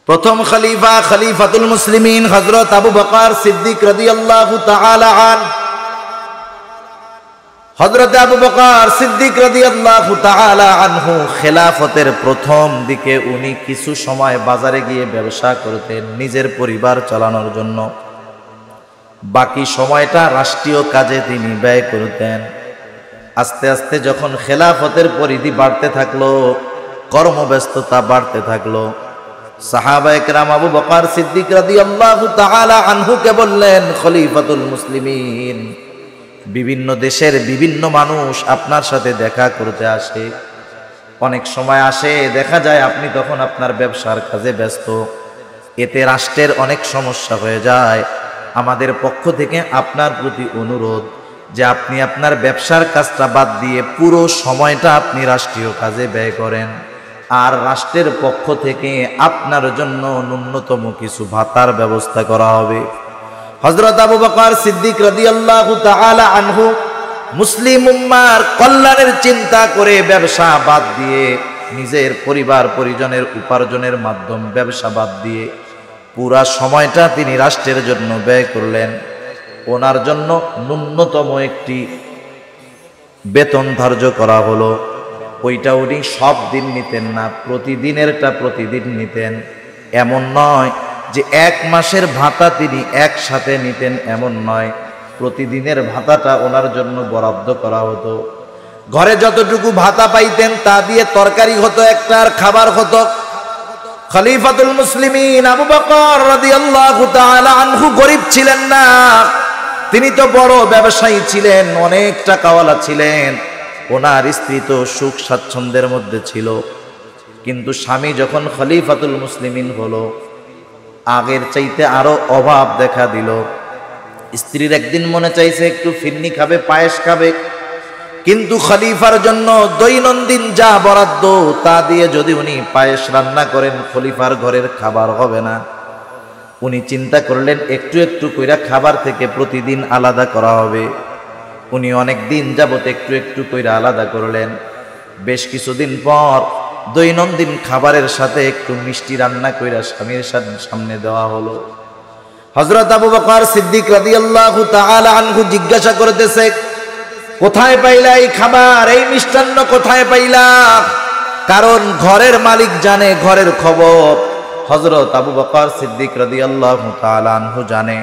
প্রথম খলিফা খলিফাতুল মুসলিমিন হযরত আবু বকর সিদ্দিক রাদিয়াল্লাহু তাআলা আনহু। হযরত আবু বকর সিদ্দিক রাদিয়াল্লাহু তাআলা আনহু খেলাফতের প্রথম দিকে উনি কিছু সময় বাজারে গিয়ে ব্যবসা করতেন নিজের পরিবার চালানোর জন্য, বাকি সময়টা রাষ্ট্রীয় কাজে তিনি ব্যয় করতেন। আস্তে আস্তে যখন খেলাফতের পরিধি বাড়তে থাকলো, কর্মব্যস্ততা বাড়তে থাকলো, সাহাবায়ে কেরাম আবু বকর সিদ্দিক রাদিয়াল্লাহু তাআলা আনহুকে বললেন, খলিফাতুল মুসলিমিন, বিভিন্ন দেশের বিভিন্ন মানুষ আপনার সাথে দেখা করতে আসে, অনেক সময় আসে, দেখা যায় আপনি তখন আপনার ব্যবসার কাজে ব্যস্ত, এতে রাষ্ট্রের অনেক সমস্যা হয়ে যায়। আমাদের পক্ষ থেকে আপনার প্রতি অনুরোধ যে আপনি আপনার ব্যবসার কাজটা বাদ দিয়ে পুরো সময়টা আপনি রাষ্ট্রীয় কাজে ব্যয় করেন, আর রাষ্ট্রের পক্ষ থেকে আপনার জন্য ন্যূনতম কিছু ভাতার ব্যবস্থা করা হবে। হযরত আবু বকর সিদ্দিক রাদিয়াল্লাহু তাআলা আনহু মুসলিম উম্মার কল্যাণের চিন্তা করে ব্যবসা বাদ দিয়ে, নিজের পরিবার পরিজনের উপার্জনের মাধ্যম ব্যবসা বাদ দিয়ে পুরা সময়টা তিনি রাষ্ট্রের জন্য ব্যয় করলেন। ওনার জন্য ন্যূনতম একটি বেতন ধার্য করা হলো, ওইটা উনি সব দিন নিতেন না, প্রতিদিনেরটা প্রতিদিন নিতেন। এমন নয় যে এক মাসের ভাতা তিনি একসাথে নিতেন, এমন নয়, প্রতিদিনের ভাতাটা ওনার জন্য বরাদ্দ করা হতো। ঘরে যতটুকু ভাতা পাইতেন তা দিয়ে তরকারি হতো একটা, আর খাবার হতো। খলিফাতুল মুসলিমিন আবু বকর রাদিয়াল্লাহু তাআলা আনহু গরিব ছিলেন না, তিনি তো বড় ব্যবসায়ী ছিলেন, অনেক টাকাওয়ালা ছিলেন, ওনার স্ত্রী তো সুখ স্বাচ্ছন্দ্যের মধ্যে ছিল। কিন্তু স্বামী যখন খলিফাতুল মুসলিমিন হলো, আগের চাইতে আরো অভাব দেখা দিল। স্ত্রীর একদিন মনে চাইছে একটু ফিরনি খাবে, পায়েস খাবে, কিন্তু খলিফার জন্য দৈনন্দিন যা বরাদ্দ তা দিয়ে যদি উনি পায়েস রান্না করেন, খলিফার ঘরের খাবার হবে না। উনি চিন্তা করলেন একটু একটু কইরা খাবার থেকে প্রতিদিন আলাদা করা হবে। উনি অনেক দিন যাবত একটু একটু কইরা আলাদা করলেন। বেশ কিছুদিন পর দৈনন্দিন খাবারের সাথে একটু মিষ্টি রান্না কইরা স্বামীর সামনে দেওয়া হলো। হযরত আবু বকর সিদ্দিক রাদিয়াল্লাহু তাআলা আনহু জিজ্ঞাসা করতেছে, কোথায় পাইলা এই খাবার, এই মিষ্টান্ন কোথায় পাইলা? কারণ ঘরের মালিক জানে ঘরের খবর। হযরত আবু বকর সিদ্দিক রাদিয়াল্লাহু তাআলা আনহু জানে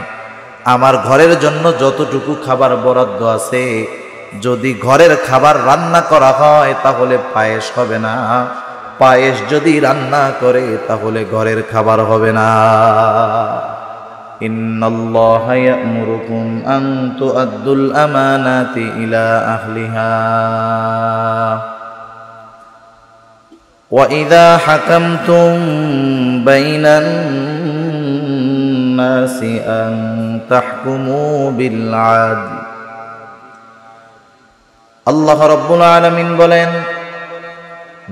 আমার ঘরের জন্য যতটুকু খাবার বরাদ্দ আছে, যদি ঘরের খাবার রান্না করা হয় তাহলে পায়েস হবে না, পায়েস যদি রান্না করে তাহলে ঘরের খাবার হবে না। ইন্নাল্লাহা ইয়া'মুরুকুম আন তু'আদ্দুল আমানাতি ইলা আহলিহা ওয়া ইযা হাকামতুম বাইনান নাসি আন তাহকুমু বিল আদল। আল্লাহ রাব্বুল আলামিন বলেন,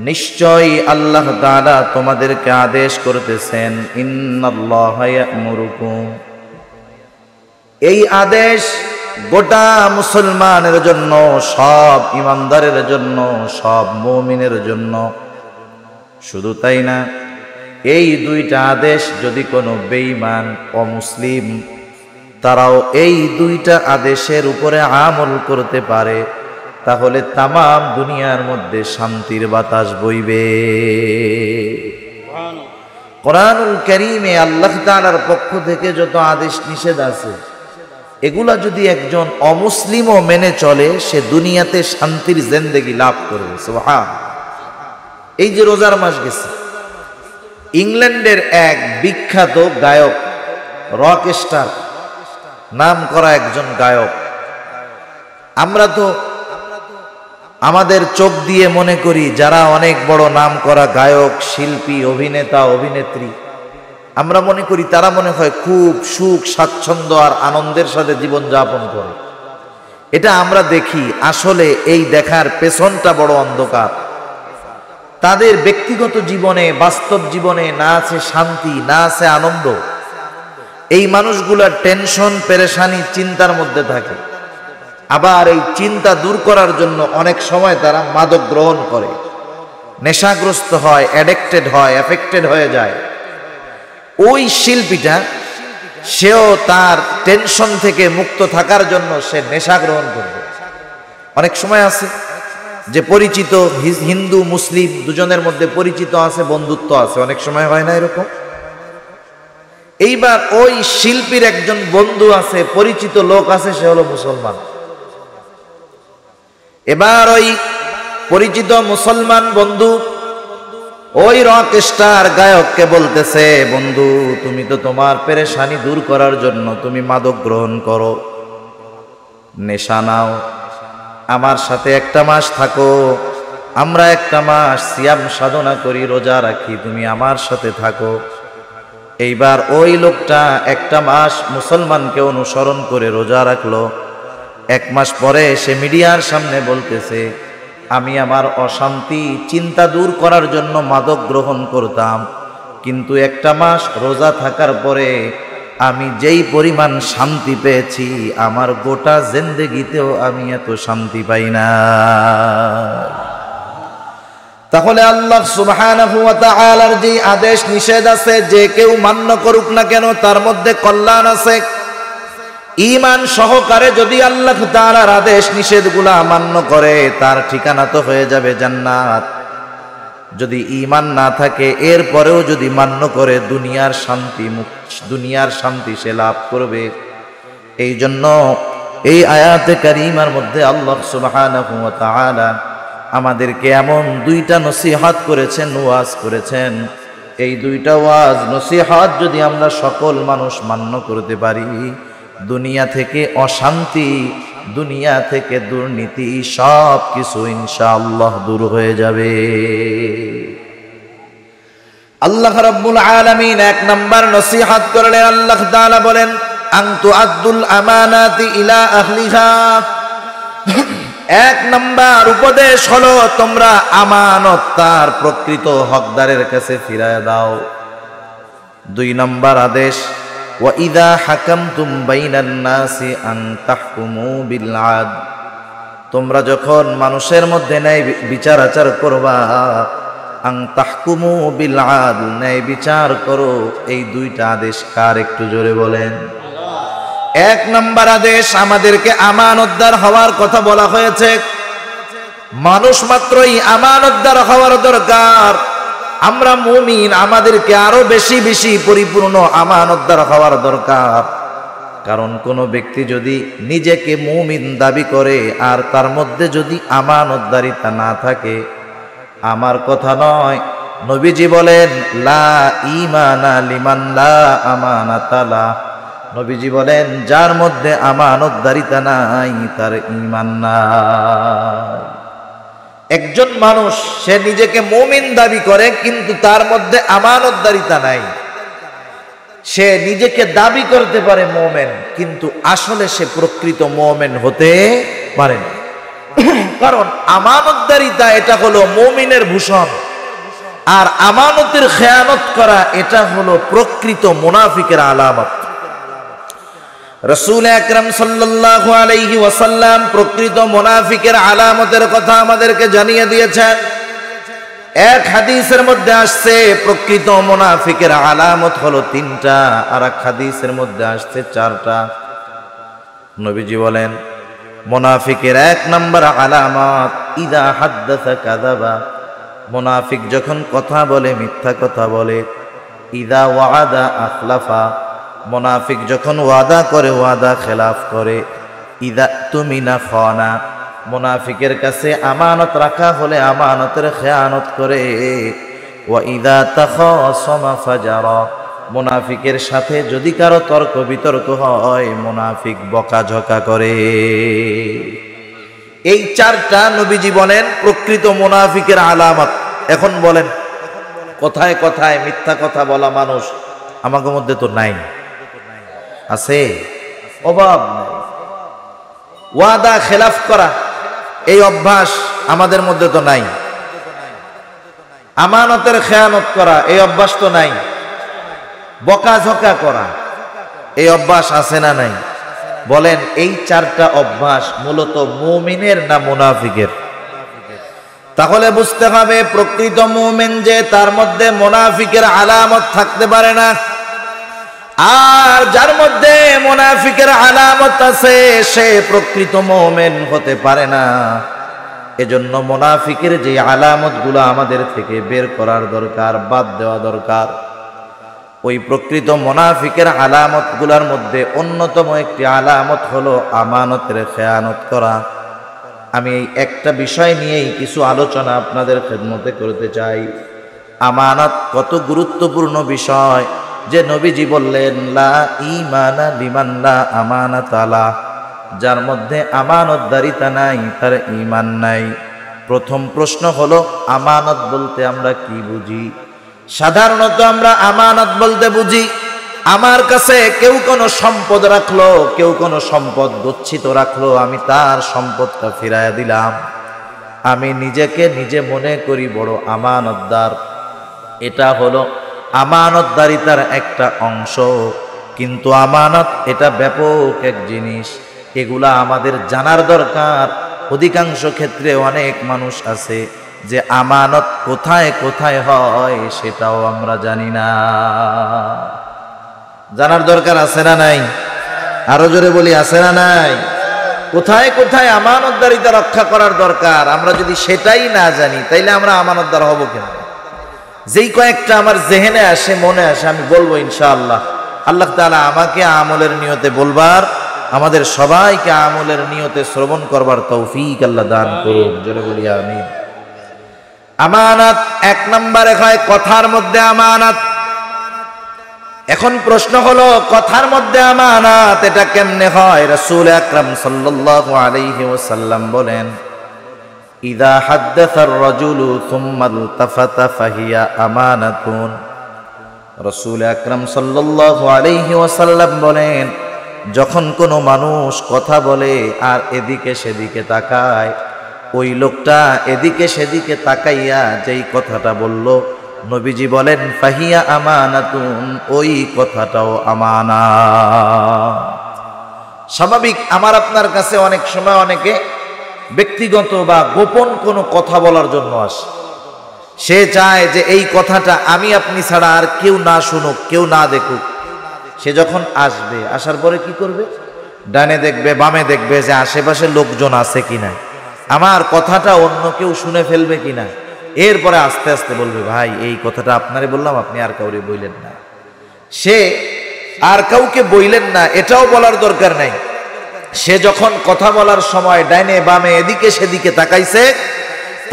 নিশ্চয়ই আল্লাহ তাআলা তোমাদেরকে আদেশ করতেছেন, ইন্নাল্লাহা ইয়া'মুরুকুম। এই আদেশ গোটা মুসলমানের জন্য, সব ইমানদারের জন্য, সব মুমিনের জন্য। শুধু তাই না, এই দুইটা আদেশ যদি কোনো বেঈমান অমুসলিম তারাও এই দুইটা আদেশের উপরে আমল করতে পারে, তাহলে তামাম দুনিয়ার মধ্যে শান্তির বাতাস বইবে। কোরআনুল কারীমে আল্লাহ তাআলার পক্ষ থেকে যত আদেশ নিষেধ আছে, এগুলা যদি একজন অমুসলিমও মেনে চলে, সে দুনিয়াতে শান্তির জিন্দেগি লাভ করবে। সুবহানাল্লাহ। এই যে রোজার মাস গেছে, ইংল্যান্ডের এক বিখ্যাত গায়ক, রক স্টার নাম করা একজন গায়ক, আমরা তো আমাদের চোখ দিয়ে মনে করি যারা অনেক বড় নাম করা গায়ক, শিল্পী, অভিনেতা, অভিনেত্রী, আমরা মনে করি তারা মনে হয় খুব সুখ স্বাচ্ছন্দ্য আর আনন্দের সাথে জীবন যাপন করে। এটা আমরা দেখি, আসলে এই দেখার পেছনটা বড় অন্ধকার। তাদের ব্যক্তিগত জীবনে, বাস্তব জীবনে না আছে শান্তি, না আছে আনন্দ। এই মানুষগুলা টেনশন, পেরেশানি, চিন্তার মধ্যে থাকে। আবার এই চিন্তা দূর করার জন্য অনেক সময় তারা মাদক গ্রহণ করে, নেশাগ্রস্ত হয়, অ্যাডিক্টেড হয়, এফেক্টেড হয়ে যায়। ওই শিল্পীটা সেও তার টেনশন থেকে মুক্ত থাকার জন্য সে নেশা গ্রহণ করবে। অনেক সময় আছে যে পরিচিত হিন্দু মুসলিম দুজনের মধ্যে পরিচিত আছে, বন্ধুত্ব আছে, অনেক সময় হয় না এরকম? এইবার ওই শিল্পীর একজন বন্ধু আছে, পরিচিত লোক আছে, সে হলো মুসলমান। এবার ওই পরিচিত মুসলমান বন্ধু ওই রক স্টার গায়ককে বলতেছে, বন্ধু তুমি তো তোমার পেরেশানি দূর করার জন্য তুমি মাদক গ্রহণ করো, নেশা নাও, আমার সাথে একটা মাস থাকো, আমরা একটা মাস সিয়াম সাধনা করি, রোজা রাখি, তুমি আমার সাথে থাকো। এইবার ওই লোকটা একটা মাস মুসলমানকে অনুসরণ করে রোজা রাখলো। এক মাস পরে সে মিডিয়ার সামনে বলতেছে, আমি আমার অশান্তি চিন্তা দূর করার জন্য মাদক গ্রহণ করতাম, কিন্তু একটা মাস রোজা থাকার পরে আমি যেই পরিমাণ শান্তি পেয়েছি, আমার গোটা জিন্দেগিতেও আমি এত শান্তি পাই না। তাহলে আল্লাহ সুবহানাহু ওয়া তাআলার যে আদেশ নিষেধ আছে, যে কেউ মান্য করুক না কেন তার মধ্যে কল্যাণ আছে। ঈমান সহকারে যদি আল্লাহ তাআলার আদেশ নিষেধগুলা মান্য করে, তার ঠিকানা তো হয়ে যাবে জান্নাত। যদি ঈমান না থাকে এরপরেও যদি মান্য করে, দুনিয়ার শান্তি সে লাভ করবে। এই জন্য এই আয়াতে কারিমার মধ্যে আল্লাহ সুবহানাহু ওয়া তাআলা আমাদেরকে এমন দুইটা নসিহত করেছেন, ওয়াজ করেছেন। এই দুইটা ওয়াজ নসিহত যদি আমরা সকল মানুষ মান্য করতে পারি, দুনিয়া থেকে অশান্তি, দুনিয়া থেকে দুর্নীতি সব কিছু ইনশাআল্লাহ দূর হয়ে যাবে। আল্লাহ রাব্বুল আলামিন এক নাম্বার নসিহত করলেন। আল্লাহ তাআলা বলেন, আন তুআদ্দুল আমানাতি ইলা আহলিহা। এক নাম্বার উপদেশ হলো তোমরা আমানত তার প্রকৃত হকদারের কাছে ফিরায় দাও। দুই নাম্বার আদেশ, ওয়া ইযা হাকামতুম বাইনান নাসি আন তাহকুমু বিল আদল। তোমরা যখন মানুষের মধ্যে ন্যায় বিচার আচার করবা, আন তাহকুমু বিল আদল, ন্যায় বিচার করো। এই দুইটা আদেশ কার একটু জোরে বলেন? এক নাম্বার আদেশ, আমাদেরকে আমানতদার হওয়ার কথা বলা হয়েছে। মানুষ মাত্রই আমানতদার হওয়ার দরকার। আমরা মুমিন, আমাদেরকে আরো বেশি বেশি পরিপূর্ণ আমানতদার হওয়ার দরকার। কারণ কোন ব্যক্তি যদি নিজেকে মুমিন দাবি করে আর তার মধ্যে যদি আমানতদারিতা না থাকে, আমার কথা নয়, নবীজি বলেন লা ঈমানা লিমান লা আমানাতা লা। নবীজি বলেন যার মধ্যে আমানতদারিতা নাই তার ঈমান নাই। একজন মানুষ সে নিজেকে মুমিন দাবি করে কিন্তু তার মধ্যে আমানতদারিতা নাই। সে নিজেকে দাবি করতে পারে মুমিন, কিন্তু আসলে সে প্রকৃত মুমিন হতে পারে না। কারণ আমানতদারিতা এটা হলো মুমিনের ভূষণ, আর আমানতের খেয়ানত করা এটা হলো প্রকৃত মুনাফিকের আলামত। রাসূল আকরাম সাল্লাল্লাহু আলাইহি ওয়াসাল্লাম প্রকৃত মুনাফিকের আলামতের কথা আমাদেরকে জানিয়ে দিয়েছেন। এক হাদিসের মধ্যে আসছে প্রকৃত মুনাফিকের আলামত হলো 3টা, আর এক হাদিসের মধ্যে আসছে 4টা। নবীজি বলেন মুনাফিকের 1 নাম্বার আলামত ইযা হাদ্দাসা কাযাবা। মুনাফিক যখন কথা বলে মিথ্যা কথা বলে। ইযা ওয়াদা আখলাফা। মুনাফিক যখন ওয়াদা করে ওয়াদা খেলাফ করে। ইযা তুমিনা খানা। মুনাফিকের কাছে আমানত রাখা হলে আমানতের খেয়ানত করে। ওয়া ইযা তাখাসামা ফাজারা। মুনাফিকের সাথে যদি কারো তর্ক বিতর্ক হয়, মুনাফিক বকাঝকা করে। এই 4টা নবীজি বলেন প্রকৃত মুনাফিকের আলামত। এখন বলেন, কথায় কথায় মিথ্যা কথা বলা মানুষ আমাদের মধ্যে তো নাই, আছে? অভাব নাই। ওয়াদা খেলাফ করা এই অভ্যাস আমাদের মধ্যে তো নাই। আমানতের খেয়ানত করা এই অভ্যাস তো নাই। বকাঝকা করা এই অভ্যাস আছে না নাই? বলেন এই 4টা অভ্যাস মূলত মুমিনের না মুনাফিকের? তাহলে বুঝতে হবে প্রকৃত মুমিন যে তার মধ্যে মুনাফিকের আলামত থাকতে পারে না। আর যার মধ্যে মুনাফিকের আলামত আছে সে প্রকৃত মুমিন হতে পারে না। এজন্য মুনাফিকের যে আলামতগুলো আমাদের থেকে বের করার দরকার, বাদ দেওয়া দরকার। ওই প্রকৃত মুনাফিকের আলামতগুলোর মধ্যে অন্যতম একটি আলামত হলো আমানতের খেয়ানত করা। আমি এই একটা বিষয় নিয়েই কিছু আলোচনা আপনাদের খেদমতে করতে চাই। আমানত কত গুরুত্বপূর্ণ বিষয় যে নবীজি বললেন, লা ঈমানা লিমান লা আমানাতা লা, যার মধ্যে আমানতদারিতা নাই তার ঈমান নাই। প্রথম প্রশ্ন হলো আমানত বলতে আমরা কি বুঝি? সাধারণত আমরা আমানত বলতে বুঝি আমার কাছে কেউ কোনো সম্পদ রাখলো, কেউ কোনো সম্পদ গচ্ছিত রাখলো, আমি তার সম্পদটা ফিরাইয়া দিলাম। আমি নিজেকে নিজে মনে করি বড় আমানতদার। এটা হলো আমানতদারিতার একটা অংশ। কিন্তু আমানত এটা ব্যাপক এক জিনিস, এগুলা আমাদের জানার দরকার। অধিকাংশ ক্ষেত্রে অনেক মানুষ আছে যে আমানত কোথায় কোথায় হয় সেটাও আমরা জানি না। জানার দরকার আছে না নাই? আরো জোরে বলি, আছে না নাই? কোথায় কোথায় আমানতদারিতা রক্ষা করার দরকার, আমরা যদি সেটাই না জানি তাইলে আমরা আমানতদার হব কেন? যেই কয়েকটা আমার জেহেনে আসে, মনে আসে, আমি বলবো ইনশাআল্লাহ। আল্লাহ তাআলা আমাকে আমলের নিয়তে বলবার, আমাদের সবাইকে আমলের নিয়তে শ্রবণ করবার তৌফিক আল্লাহ দান করুন। জোরে বলি আমিন। আমানত এক নম্বরে হয় কথার মধ্যে আমানত। এখন প্রশ্ন হলো কথার মধ্যে আমানত এটা কেমনে হয়? রাসূল আকরাম সাল্লাল্লাহু আলাইহি ওয়াসাল্লাম বলেন, ইযা হাদ্দাসার রাজুলু সুম্মা ইলতাফাতা ফাহিয়া আমানাতুন। রাসূল আকরাম সাল্লাল্লাহু আলাইহি ওয়াসাল্লাম বলেন, যখন কোনো মানুষ কথা বলে আর এদিকে সেদিকে তাকায়, ওই লোকটা এদিকে সেদিকে তাকাইয়া যেই কথাটা বলল, নবীজি বলেন ফাহিয়া আমানাতুন, ওই কথাটাও আমানাত। স্বাভাবিক আমার আপনার কাছে অনেক সময় অনেকে ব্যক্তিগত বা গোপন কোনো কথা বলার জন্য আসে। সে চায় যে এই কথাটা আমি আপনি ছাড়া আর কেউ না শুনুক, কেউ না দেখুক। সে যখন আসবে, আসার পরে কি করবে? ডানে দেখবে, বামে দেখবে যে আশেপাশে লোকজন আছে কিনা, আমার কথাটা অন্য কেউ শুনে ফেলবে কিনা। এরপরে আস্তে আস্তে বলবে, ভাই এই কথাটা আপনারে বললাম, আপনি আর কাউরে বইলেন না। সে আর কাউকে বইলেন না এটাও বলার দরকার নাই। সে যখন কথা বলার সময় ডাইনে বামে এদিকে সেদিকে তাকাইছে,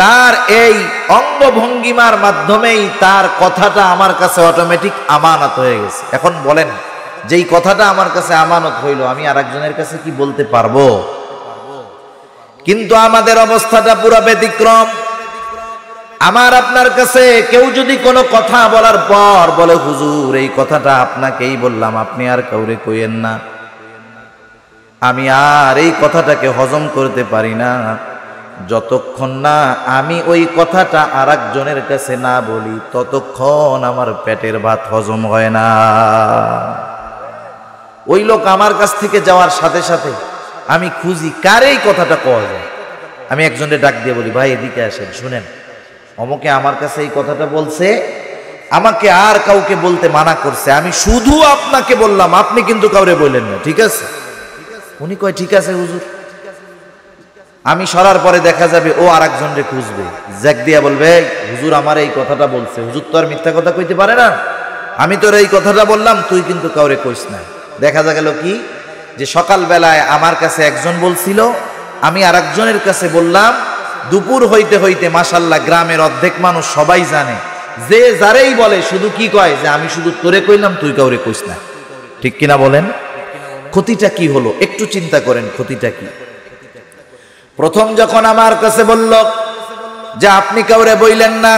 তার এই অঙ্গভঙ্গিমার মাধ্যমেই তার কথাটা আমার কাছে অটোমেটিক আমানত হয়ে গেছে। এখন বলেন, যেই কথাটা আমার কাছে আমানত হইল, আমি আরেকজনের কাছে কি বলতে পারবো? কিন্তু আমাদের অবস্থাটা পুরা ব্যতিক্রম। আমার আপনার কাছে কেউ যদি কোনো কথা বলার পর বলে, হুজুর এই কথাটা আপনাকেই বললাম, আপনি আর কাউরে কইেন না, আমি আর এই কথাটাকে হজম করতে পারি না যতক্ষণ না আমি ওই কথাটা আরেকজনের কাছে না বলি, ততক্ষণ আমার পেটের ভাত হজম হয় না। ওই লোক আমার কাছ থেকে যাওয়ার সাথে সাথে আমি খুঁজি কার এই কথাটা কওয়া যায়। আমি একজনের ডাক দিয়ে বলি, ভাই এদিকে আসেন, শুনেন, অমুকে আমার কাছে এই কথাটা বলছে, আমাকে আর কাউকে বলতে মানা করছে, আমি শুধু আপনাকে বললাম, আপনি কিন্তু কাউরে বললেন না, ঠিক আছে? উনি কয় ঠিক আছে হুজুর। আমি সরার পরে দেখা যাবে ও আরেকজনরে খুঁজবে, জ্যাক দিয়া বলবে, হুজুর আমার এই কথাটা বলছে। হুজুর তো আর মিথ্যা কথা কইতে পারে না, আমি তোর এই কথাটা বললাম, তুই কিন্তু কাউরে কইস না। দেখা গেল কি, যে সকালবেলায় আমার কাছে একজন বলছিল, আমি আরেকজনের কাছে বললাম। দুপুর হইতে হইতে মাশাআল্লাহ গ্রামের অর্ধেক মানুষ সবাই জানে, যে যারেই বলে শুধু কি কয়, যে আমি শুধু তোরে কইলাম, তুই কাউরে কইস না। ঠিক কিনা বলেন? ক্ষতিটা কি হলো একটু চিন্তা করেন, ক্ষতিটা কি? প্রথম যখন আমার কাছে বলল যে আপনি কাউরে বইলেন না,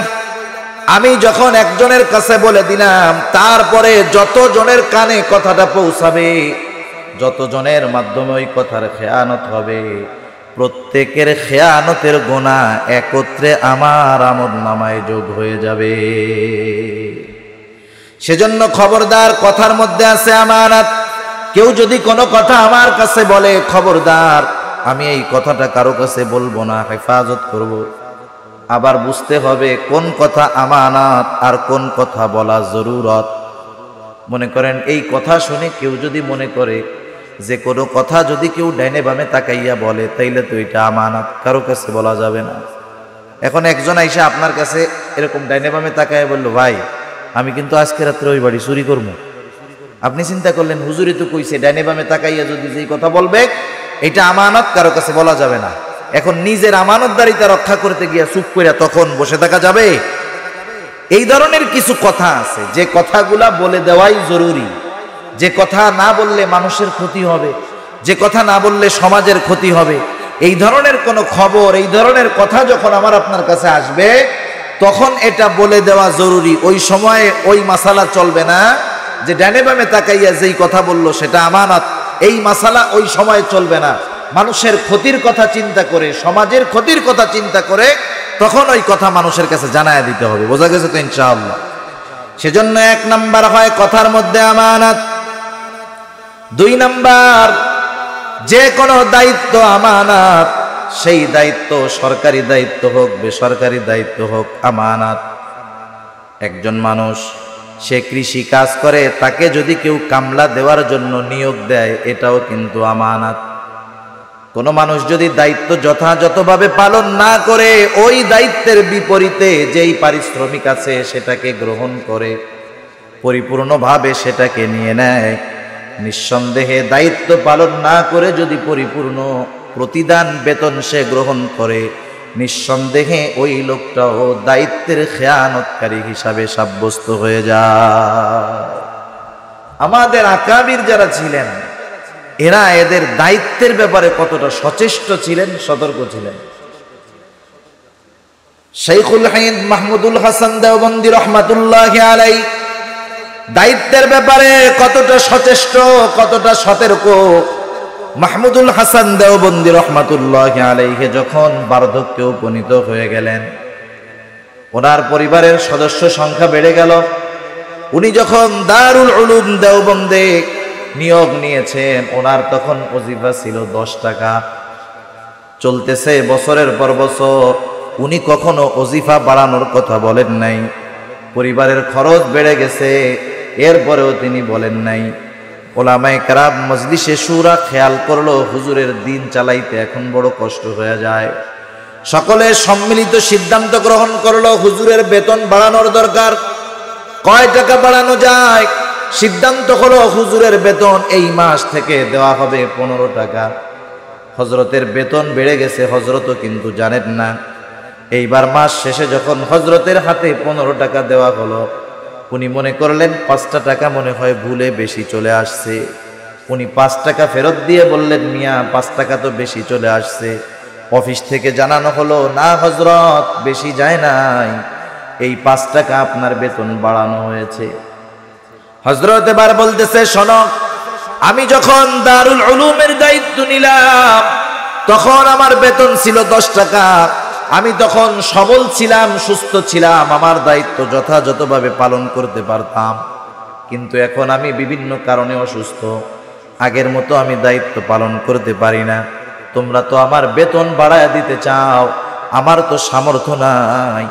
আমি যখন একজনের কাছে বলে দিলাম, তারপরে যত জনের কানে কথাটা পৌঁছাবে, যত জনের মাধ্যমে ওই কথার খেয়ানত হবে, প্রত্যেকের খেয়ানতের গুনাহ একত্রে আমার আমলনামায় যোগ হয়ে যাবে। সেজন্য খবরদার, কথার মধ্যে আছে আমানত। কেউ যদি কোনো কথা আমার কাছে বলে, খবরদার আমি এই কথাটা কারো কাছে বলবো না, হেফাজত করব। আবার বুঝতে হবে কোন কথা আমানত আর কোন কথা বলা জরুরত। মনে করেন এই কথা শুনে কেউ যদি মনে করে যে কোনো কথা যদি কেউ ডাইনে বামে তাকাইয়া বলে তাইলে তো এটা আমানত, কারো কাছে বলা যাবে না। এখন একজন আইসা আপনার কাছে এরকম ডাইনে বামে তাকাইয়া বললো, ভাই আমি কিন্তু আজকে রাত্রে ওই বাড়ি চুরি করবো। আপনি চিন্তা করলেন হুজুরি তো কইছে ডাইনে বামে তাকাইয়া যদি যেই কথা বলবে এটা আমানত, কারো কাছে বলা যাবে না। এখন নিজের আমানতদারিতা রক্ষা করতে গিয়া চুপ করে তখন বসে থাকা যাবে? এই ধরনের কিছু কথা আছে যে কথাগুলা বলে দেওয়াই জরুরি, যে কথা না বললে মানুষের ক্ষতি হবে, যে কথা না বললে সমাজের ক্ষতি হবে। এই ধরনের কোনো খবর, এই ধরনের কথা যখন আমার আপনার কাছে আসবে তখন এটা বলে দেওয়া জরুরি। ওই সময়ে ওই মাসালা চলবে না যে ডানে বামে তাকাইয়া যেই কথা বললো সেটা আমানত, এই মাসালা ওই সময় চলবে না। মানুষের ক্ষতির কথা চিন্তা করে, সমাজের ক্ষতির কথা চিন্তা করে তখন ওই কথা মানুষের কাছে জানায় দিতে হবে। বোঝা গেছে তো ইনশাআল্লাহ? সেজন্য 1 নাম্বার হয় কথার মধ্যে আমানত। 2 নাম্বার, যে কোনো দায়িত্ব আমানত, সেই দায়িত্ব সরকারি দায়িত্ব হোক বেসরকারি দায়িত্ব হোক আমানত। একজন মানুষ সে কৃষি কাজ করে, তাকে যদি কেউ কামলা দেওয়ার জন্য নিয়োগ দেয় এটাও কিন্তু আমানত। কোনো মানুষ যদি দায়িত্ব যথাযথভাবে পালন না করে ওই দায়িত্বের বিপরীতে যেই পারিশ্রমিক আছে সেটাকে গ্রহণ করে, পরিপূর্ণভাবে সেটাকে নিয়ে নেয়, নিঃসন্দেহে দায়িত্ব পালন না করে যদি পরিপূর্ণ প্রতিদান বেতন সে গ্রহণ করে, নিঃসন্দেহে ওই লোকটাও দায়িত্বের খেয়ানতকারী হিসাবে সাব্যস্ত হয়ে যায়। আমাদের আকাবির যারা ছিলেন এরা এদের দায়িত্বের ব্যাপারে কতটা সচেষ্ট ছিলেন, সতর্ক ছিলেন। শাইখুল হিন্দ মাহমুদুল হাসান দেওবন্দি রহমাতুল্লাহি আলাইহি দায়িত্বের ব্যাপারে কতটা সচেষ্ট, কতটা সতর্ক। মাহমুদুল হাসান দেওবন্দি রহমাতুল্লাহি আলাইহি যখন বার্ধক্যে উপনীত হয়ে গেলেন, ওনার পরিবারের সদস্য সংখ্যা বেড়ে গেল। উনি যখন দারুল উলুম দেওবন্দে নিয়োগ নিয়েছেন, ওনার তখন ওজিফা ছিল 10 টাকা। চলতেছে বছরের পর বছর, উনি কখনো ওজিফা বাড়ানোর কথা বলেন নাই। পরিবারের খরচ বেড়ে গেছে, এরপরেও তিনি বলেন নাই। ওলামায়ে কেরাম মজলিসে শুরা খেয়াল করলো হুজুরের দিন চালাইতে এখন বড় কষ্ট হয়ে যায়। সকলে সম্মিলিত সিদ্ধান্ত গ্রহণ করলো হুজুরের বেতন বাড়ানোর দরকার। কয় টাকা বাড়ানো যায়? সিদ্ধান্ত হলো হুজুরের বেতন এই মাস থেকে দেওয়া হবে 15 টাকা। হযরতের বেতন বেড়ে গেছে, হযরতও কিন্তু জানেন না। এইবার মাস শেষে যখন হযরতের হাতে 15 টাকা দেওয়া হলো, উনি মনে করলেন 5টা টাকা মনে হয় ভুলে বেশি চলে আসছে। উনি 5 টাকা ফেরত দিয়ে বললেন, মিয়া 5 টাকা তো বেশি চলে আসছে। অফিস থেকে জানানো হলো, না হযরত বেশি যায় নাই, এই 5 টাকা আপনার বেতন বাড়ানো হয়েছে। হযরত এবার বলতেছে, শোনো, আমি যখন দারুল উলুমের দায়িত্ব নিলাম তখন আমার বেতন ছিল 10 টাকা। আমি তখন সবল ছিলাম, সুস্থ ছিলাম, আমার দায়িত্ব যথাযথভাবে পালন করতে পারতাম। কিন্তু এখন আমি বিভিন্ন কারণে অসুস্থ, আগের মতো আমি দায়িত্ব পালন করতে পারি না। তোমরা তো আমার বেতন বাড়ায় দিতে চাও, আমার তো সামর্থ্য নাই।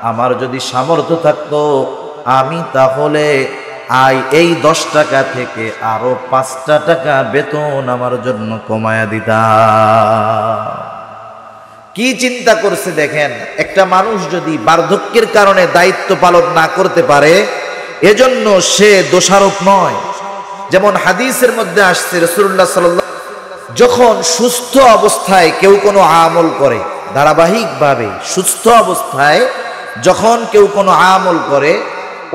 আমার যদি সামর্থ্য থাকতো আমি তাহলে এই 10 টাকা থেকে আরো 5টা টাকা বেতন আমার জন্য কমায়া দিতাম। কি চিন্তা করছে দেখেন, একটা মানুষ যদি বার্ধক্যের কারণে দায়িত্ব পালন না করতে পারে এজন্য সে দোষারোপ নয়। যেমন হাদিসের মধ্যে আসছে, রাসূলুল্লাহ সাল্লাল্লাহু আলাইহি ওয়াসাল্লাম যখন সুস্থ অবস্থায় কেউ কোনো আমল করে, ধারাবাহিকভাবে সুস্থ অবস্থায় যখন কেউ কোনো আমল করে,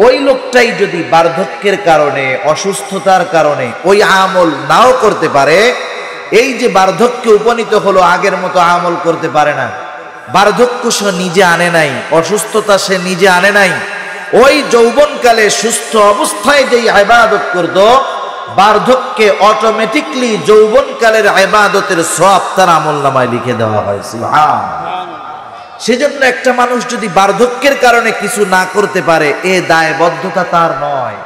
ওই লোকটাই যদি বার্ধক্যের কারণে, অসুস্থতার কারণে ওই আমল নাও করতে পারে, এই যে বার্ধক্যে উপনীত হলো আগের মতো আমল করতে পারে না, বার্ধক্য সে নিজে আনে নাই, অসুস্থতা সে নিজে আনে নাই, ওই যৌবনকালে সুস্থ অবস্থায় যেই ইবাদত করত, বার্ধক্যে অটোমেটিকলি যৌবনকালের ইবাদতের সওয়াব তার আমলনামায় লিখে দেওয়া হয়। সুবহানাল্লাহ। সেজন্য একটা মানুষ যদি বার্ধক্যের কারণে কিছু না করতে পারে, এ দায়বদ্ধতা তার নয়।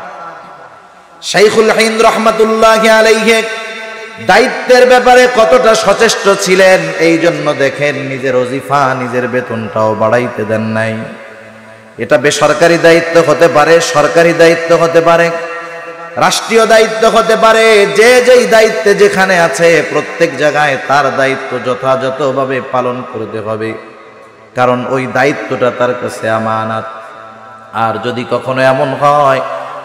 শাইখুল হিন্দ রহমাতুল্লাহি আলাইহি দায়িত্বের ব্যাপারে কতটা সচেষ্ট ছিলেন, এই জন্য দেখেন নিজের ওজিফা, নিজের বেতনটাও বাড়াইতে দেন নাই। এটা বেসরকারি দায়িত্ব হতে পারে, সরকারি দায়িত্ব হতে পারে। রাষ্ট্রীয় দায়িত্ব হতে পারে, যে যেই দায়িত্বে যেখানে আছে প্রত্যেক জায়গায় তার দায়িত্ব যথাযথভাবে পালন করতে হবে, কারণ ওই দায়িত্বটা তার কাছে আমানত। আর যদি কখনো এমন হয়,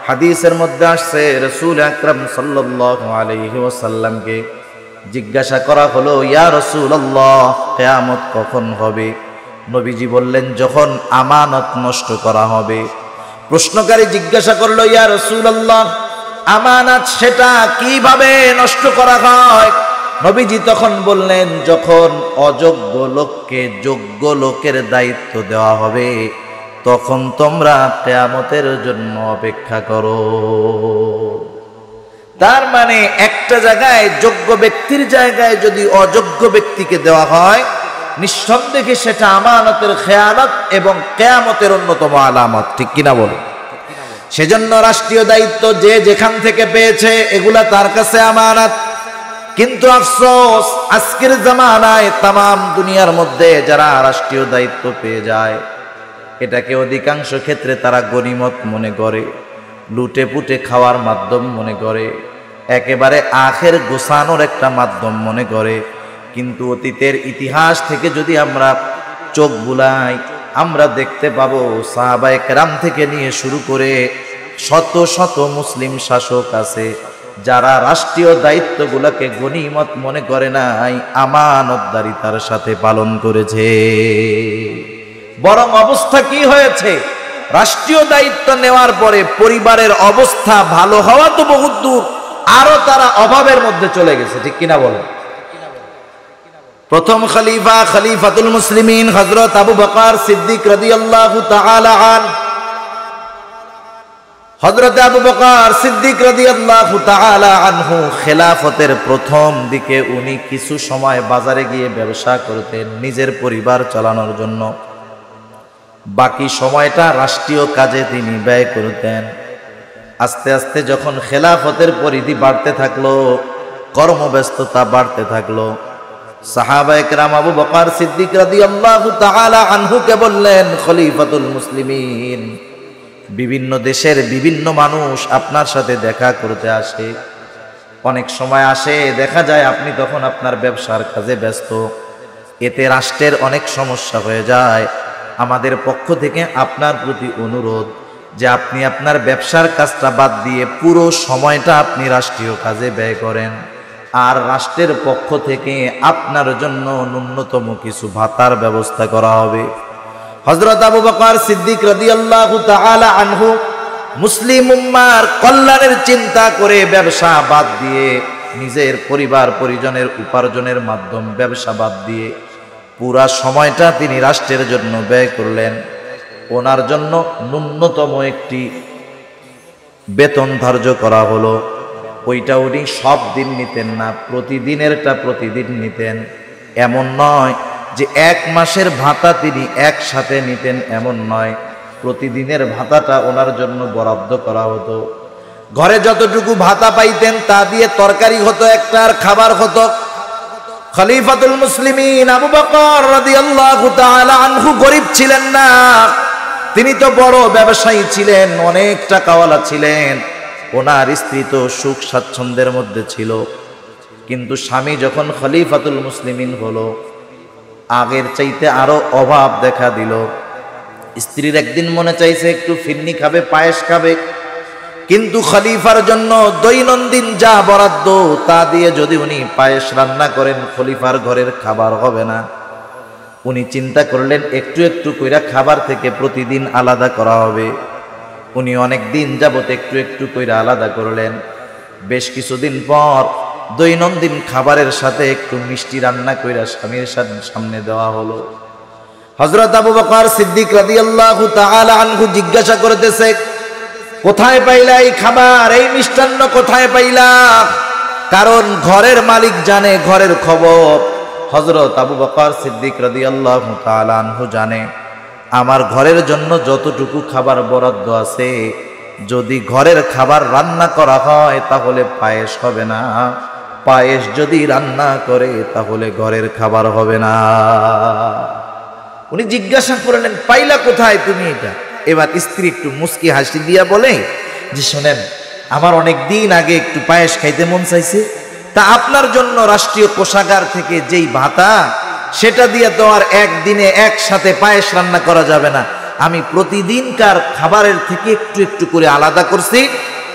হাদিসের মধ্যে আসছে রাসূল আকরাম সাল্লাল্লাহু আলাইহি ওয়াসাল্লামকে জিজ্ঞাসা করা হলো, ইয়া রাসূলুল্লাহ, কিয়ামত কখন হবে? নবীজি বললেন, যখন আমানত নষ্ট করা হবে। প্রশ্নকারী জিজ্ঞাসা করলো, ইয়া রাসূলুল্লাহ, আমানত সেটা কিভাবে নষ্ট করা হয়? নবীজি তখন বললেন, যখন অযোগ্য লোককে যোগ্য লোকের দায়িত্ব দেওয়া হবে তখন তোমরা কিয়ামতের জন্য অপেক্ষা করো। তার মানে একটা জায়গায় যোগ্য ব্যক্তির জায়গায় যদি অযোগ্য ব্যক্তিকে দেওয়া হয়, নিঃসন্দেহে সেটা আমানতের খেয়ানত এবং কিয়ামতের অন্যতম আলামত। ঠিক কিনা বলো? সেজন্য রাষ্ট্রীয় দায়িত্ব যে যেখান থেকে পেয়েছে এগুলা তার কাছে আমানত। কিন্তু আফসোস, আজকের জামানায় তাম দুনিয়ার মধ্যে যারা রাষ্ট্রীয় দায়িত্ব পেয়ে যায়, এটাকে অধিকাংশ ক্ষেত্রে তারা গনিমত মনে করে, লুটে পুটে খাওয়ার মাধ্যম মনে করে, একেবারে আখের গোছানোর একটা মাধ্যম মনে করে। কিন্তু অতীতের ইতিহাস থেকে যদি আমরা চোখ বুলাই, আমরা দেখতে পাবো সাহাবায়ে কেরাম থেকে নিয়ে শুরু করে শত শত মুসলিম শাসক আছে যারা রাষ্ট্রীয় দায়িত্বগুলোকে গনিমত মনে করে নাই, আমানতদারিতার সাথে পালন করেছে। বরং অবস্থা কি হয়েছে, রাষ্ট্রীয় দায়িত্ব নেওয়ার পরে পরিবারের অবস্থা ভালো হওয়া তো বহুত দূর, আরো তারা অভাবের মধ্যে চলে গেছে। ঠিক কিনা বলেন? প্রথম খলিফা, খলিফাতুল মুসলিমিন হযরত আবু বকর সিদ্দিক রাদিয়াল্লাহু তাআলা আনহু, হযরত আবু বকর সিদ্দিক রাদিয়াল্লাহু তাআলা আনহু খেলাফতের প্রথম দিকে উনি কিছু সময় বাজারে গিয়ে ব্যবসা করতেন নিজের পরিবার চালানোর জন্য, বাকি সময়টা রাষ্ট্রীয় কাজে তিনি ব্যয় করতেন। আস্তে আস্তে যখন খেলাফতের পরিধি বাড়তে থাকলো, কর্মব্যস্ততা বাড়তে থাকলো, সাহাবায়ে কেরাম আবু বকর সিদ্দিক রাদিয়াল্লাহু তাআলা আনহুকে বললেন, খলিফাতুল মুসলিমিন, বিভিন্ন দেশের বিভিন্ন মানুষ আপনার সাথে দেখা করতে আসে, অনেক সময় আসে, দেখা যায় আপনি তখন আপনার ব্যবসার কাজে ব্যস্ত, এতে রাষ্ট্রের অনেক সমস্যা হয়ে যায়। আমাদের পক্ষ থেকে আপনার প্রতি অনুরোধ যে আপনি আপনার ব্যবসার কাজটা বাদ দিয়ে পুরো সময়টা আপনি রাষ্ট্রীয় কাজে ব্যয় করেন, আর রাষ্ট্রের পক্ষ থেকে আপনার জন্য ন্যূনতম কিছু ভাতার ব্যবস্থা করা হবে। হযরত আবু বকর সিদ্দিক রাদিয়াল্লাহু তাআলা আনহু মুসলিম উম্মার কল্যাণের চিন্তা করে ব্যবসা বাদ দিয়ে, নিজের পরিবার পরিজনের উপার্জনের মাধ্যম ব্যবসা বাদ দিয়ে পুরা সময়টা তিনি রাষ্ট্রের জন্য ব্যয় করলেন। ওনার জন্য ন্যূনতম একটি বেতন ধার্য করা হলো, ওইটা উনি সব দিন নিতেন না, প্রতিদিনেরটা প্রতিদিন নিতেন। এমন নয় যে এক মাসের ভাতা তিনি একসাথে নিতেন, এমন নয়, প্রতিদিনের ভাতাটা ওনার জন্য বরাদ্দ করা হতো। ঘরে যতটুকু ভাতা পাইতেন তা দিয়ে তরকারি হতো একটা, আর খাবার হতো। খলিফাতুল মুসলিমিন আবু বকর রাদিয়াল্লাহু তাআলা আনহু গরিব ছিলেন না, তিনি তো বড় ব্যবসায়ী ছিলেন, অনেক টাকাওয়ালা ছিলেন, ওনার স্ত্রী তো সুখ স্বাচ্ছন্দ্যের মধ্যে ছিল। কিন্তু স্বামী যখন খলিফাতুল মুসলিমিন হলো, আগের চাইতে আরো অভাব দেখা দিল। স্ত্রীর একদিন মনে চাইছে একটু ফিরনি খাবে, পায়েস খাবে, কিন্তু খলিফার জন্য দৈনন্দিন যা বরাদ্দ তা দিয়ে যদি উনি পায়েস রান্না করেন, খলিফার ঘরের খাবার হবে না। উনি চিন্তা করলেন একটু একটু কইরা খাবার থেকে প্রতিদিন আলাদা করা হবে। উনি অনেক দিন যাবত একটু একটু কইরা আলাদা করলেন। বেশ কিছুদিন পর দৈনন্দিন খাবারের সাথে একটু মিষ্টি রান্না কইরা স্বামীর সামনে দেওয়া হলো। হযরত আবু বকর সিদ্দিক রাদিয়াল্লাহু তাআলা আনহু জিজ্ঞাসা করতেছে, কোথায় পাইলা এই খাবার, এই মিষ্টান্ন কোথায় পাইলা? কারণ ঘরের মালিক জানে ঘরের খবর। হযরত আবু বকর সিদ্দিক রাদিয়াল্লাহু তাআলা আনহু জানে আমার ঘরের জন্য যতটুকু খাবার বরাদ্দ আছে, যদি ঘরের খাবার রান্না করা হয় তাহলে পায়েস হবে না, পায়েস যদি রান্না করে তাহলে ঘরের খাবার হবে না। উনি জিজ্ঞাসা করলেন, পাইলা কোথায় তুমি এটা? এবার স্ত্রী একটু মুস্কি হাসি দিয়া বলে যে, শোনেন, আমার অনেক দিন আগে একটু পায়েস খাইতে মন চাইছে, তা আপনার জন্য রাষ্ট্রীয় কোষাগার থেকে যেই ভাতা, সেটা দিয়ে তো আর একদিনে একসাথে পায়েস রান্না করা যাবে না। আমি প্রতিদিনকার খাবারের থেকে একটু একটু করে আলাদা করছি,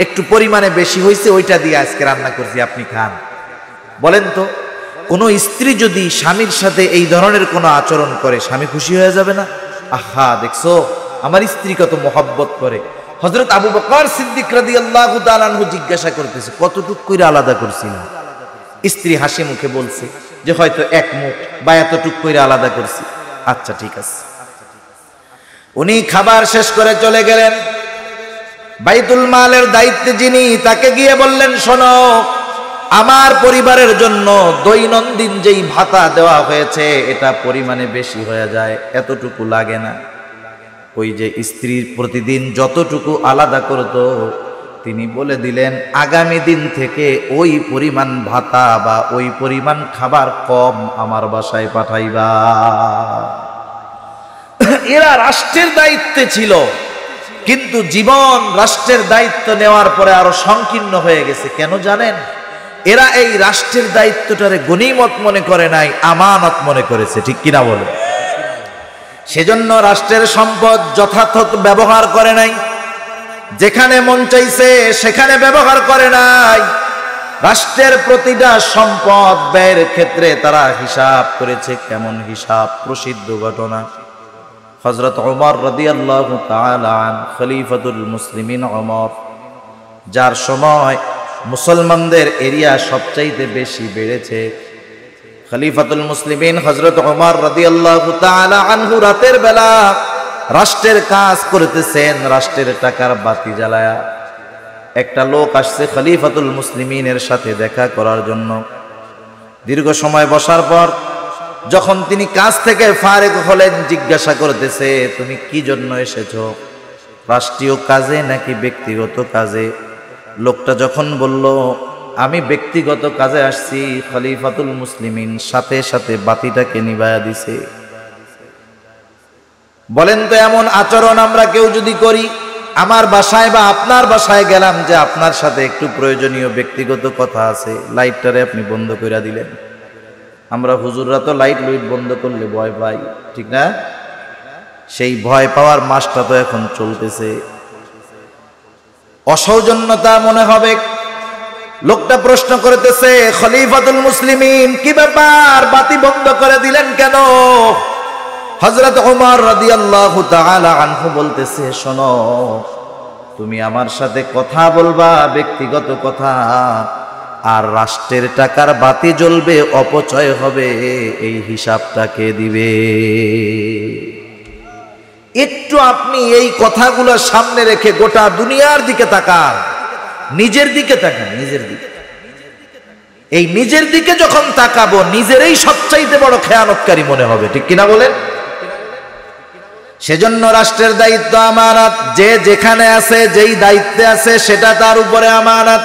একটু পরিমাণে বেশি হয়েছে, ওইটা দিয়ে আজকে রান্না করছি, আপনি খান। বলেন তো, কোনো স্ত্রী যদি স্বামীর সাথে এই ধরনের কোনো আচরণ করে, স্বামী খুশি হয়ে যাবে না? আহা, দেখছো আমার স্ত্রী কত মহব্বত করে। হযরত আবু বকর সিদ্দিক রাদিয়াল্লাহু তাআলা আনহু জিজ্ঞাসা করতেছে, কতটুক করে আলাদা করছিলাম? স্ত্রী হাসি মুখে বলছে যে হয়তো এক মুঠ বা এতটুক করে আলাদা করছি। আচ্ছা ঠিক আছে। উনি খাবার শেষ করে চলে গেলেন। বাইতুল মালের দায়িত্বে যিনি, তাকে গিয়ে বললেন, শোনো, আমার পরিবারের জন্য দৈনন্দিন যেই ভাতা দেওয়া হয়েছে এটা পরিমাণে বেশি হয়ে যায়, এতটুকু লাগে না। ওই যে স্ত্রী প্রতিদিন যতটুকু আলাদা করত, তিনি বলে দিলেন, আগামী দিন থেকে ওই পরিমাণ ভাতা বা ওই পরিমাণ খাবার কম আমার বাসায় পাঠাইবা। এরা রাষ্ট্রের দায়িত্বে ছিল, কিন্তু জীবন রাষ্ট্রের দায়িত্ব নেওয়ার পরে আরো সংকীর্ণ হয়ে গেছে। কেন জানেন? এরা এই রাষ্ট্রের দায়িত্বটারে গনিমত মনে করে নাই, আমানত মনে করেছে। ঠিক কিনা বলে? সেজন্য রাষ্ট্রের সম্পদ যথাযথ ব্যবহার করে নাই, যেখানে মন চাইছে সেখানে ব্যবহার করে নাই। রাষ্ট্রের প্রতিটা সম্পদ ব্যয়ের ক্ষেত্রে তারা হিসাব করেছে। কেমন হিসাব? প্রসিদ্ধ ঘটনা, হযরত ওমর রাদিয়াল্লাহু তাআলা আন, খলিফাতুল মুসলিমিন ওমর, যার সময় মুসলমানদের এরিয়া সবচাইতে বেশি বেড়েছে, খলিফাতুল মুসলিমিন হযরত ওমর রাদিয়াল্লাহু তাআলা আনহু রাতের বেলা রাষ্ট্রের কাজ করতেছেন, রাষ্ট্রের টাকার বাতি জ্বালায়া। একটা লোক আসছে খলিফাতুল মুসলিমিনের সাথে দেখা করার জন্য। দীর্ঘ সময় বসার পর যখন তিনি কাজ থেকে ফারেক হলেন, জিজ্ঞাসা করতেছে, তুমি কি জন্য এসেছো? রাষ্ট্রীয় কাজে নাকি ব্যক্তিগত কাজে? লোকটা যখন বলল, আমি ব্যক্তিগত কাজে আসছি, খলিফাতুল মুসলিমিন সাথে সাথে বাতিটাকে নিভায়া দিছে। বলেন তো, এমন আচরণ আমরা কেউ যদি করি, আমার বাসায় বা আপনার বাসায় গেলাম, যে আপনার সাথে একটু প্রয়োজনীয় ব্যক্তিগত কথা আছে, লাইটটারে আপনি বন্ধ করে দিলেন। আমরা হুজুররা তো লাইট লুইট বন্ধ করলে ভয় পাই, ঠিক না? সেই ভয় পাওয়ার মাসটা তো এখন চলতেছে। অসৌজন্যতা মনে হবে। লোকটা প্রশ্ন করতেছে, খলিফাতুল মুসলিমিন, কি ব্যাপার, বাতি বন্ধ করে দিলেন কেন? হযরত ওমর রাদিয়াল্লাহু তাআলা আনহু বলতেছে, শোনো, তুমি আমার সাথে কথা বলবা ব্যক্তিগত কথা, আর রাষ্ট্রের টাকার বাতি জ্বলবে, অপচয় হবে, এই হিসাবটা কে দিবে? একটু আপনি এই কথাগুলো সামনে রেখে গোটা দুনিয়ার দিকে তাকান, নিজের দিকে তাকান, নিজের দিকে। এই নিজের দিকে যখন তাকাবো, নিজেরই সবচাইতে বড় খেয়ানতকারী মনে হবে। ঠিক কিনা বলেন? সেজন্য রাষ্ট্রের দায়িত্ব আমানত। যে যেখানে আছে, যেই দায়িত্বে আছে, সেটা তার উপরে আমানত।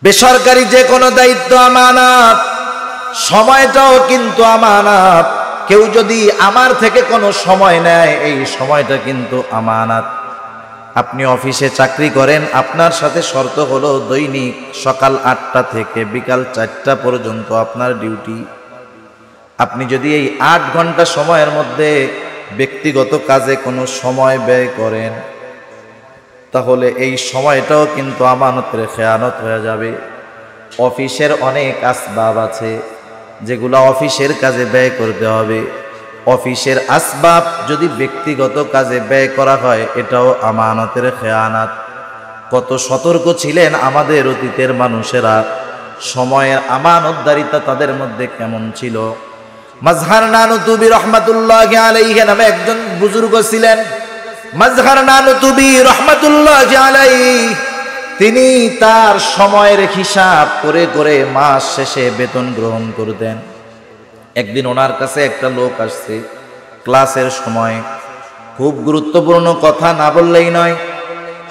বেসরকারি যে কোনো দায়িত্ব আমানত, সময়টাও কিন্তু আমানত। কেউ যদি আমার থেকে কোনো সময় নেয়, এই সময়টা কিন্তু আমানত। আপনি অফিসে চাকরি করেন, আপনার সাথে শর্ত হলো দৈনিক সকাল 8টা থেকে বিকাল 4টা পর্যন্ত আপনার ডিউটি। আপনি যদি এই 8 ঘন্টা সময়ের মধ্যে ব্যক্তিগত কাজে কোনো সময় ব্যয় করেন, তাহলে এই সময়টাও কিন্তু আমানতের খেয়ানত হয়ে যাবে। অফিসের অনেক আসবাব আছে যেগুলো অফিসের কাজে ব্যয় করতে হবে। অফিসের আসবাব যদি ব্যক্তিগত কাজে ব্যয় করা হয়, এটাও আমানতের খেয়ানত। কত সতর্ক ছিলেন আমাদের অতীতের মানুষেরা, সময়ের আমানতদারিতা তাদের মধ্যে কেমন ছিল। মাজহার নানুতুবি রহমাতুল্লাহি আলাইহি নামে একজন বুজুর্গ ছিলেন। মাজহার নানুতুবি রহমাতুল্লাহি আলাইহি, তিনি তার সময়ের হিসাব করে করে মাস শেষে বেতন গ্রহণ করতেন। একদিন ওনার কাছে একটা লোক আসছে ক্লাসের সময়, খুব গুরুত্বপূর্ণ কথা, না বললেই নয়।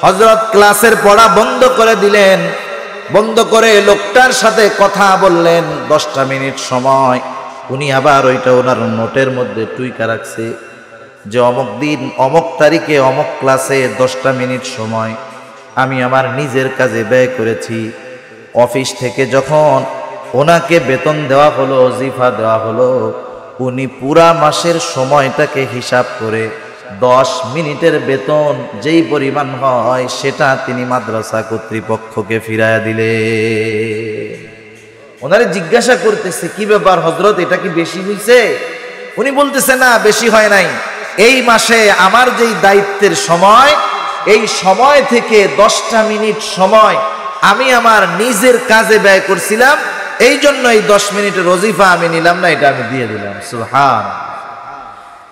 হযরত ক্লাসের পড়া বন্ধ করে দিলেন, বন্ধ করে লোকটার সাথে কথা বললেন 10টা মিনিট সময়। উনি আবার ওইটা ওনার নোটের মধ্যে টুইকা রাখছে। যে অমুক দিন অমুক তারিখে অমুক ক্লাসে 10টা মিনিট সময় আমি আমার নিজের কাজে ব্যয় করেছি। অফিস থেকে যখন ওনাকে বেতন দেওয়া হলো, ওজিফা দেওয়া হলো, উনি পুরা মাসের সময়টাকে হিসাব করে 10 মিনিটের বেতন যেই পরিমাণ হয় সেটা তিনি মাদ্রাসা কর্তৃপক্ষকে ফিরাইয়া দিলে। ওনারে জিজ্ঞাসা করতেছে, কি ব্যাপার হযরত, এটা কি বেশি হয়েছে? উনি বলতেছে, না বেশি হয় নাই, এই মাসে আমার যেই দায়িত্বের সময়, এই সময় থেকে 10টা মিনিট সময় আমি আমার নিজের কাজে ব্যয় করছিলাম, এই জন্য এই 10 মিনিটের ওজিফা আমি নিলাম না, এটা আমি দিয়ে দিলাম। সুবহান।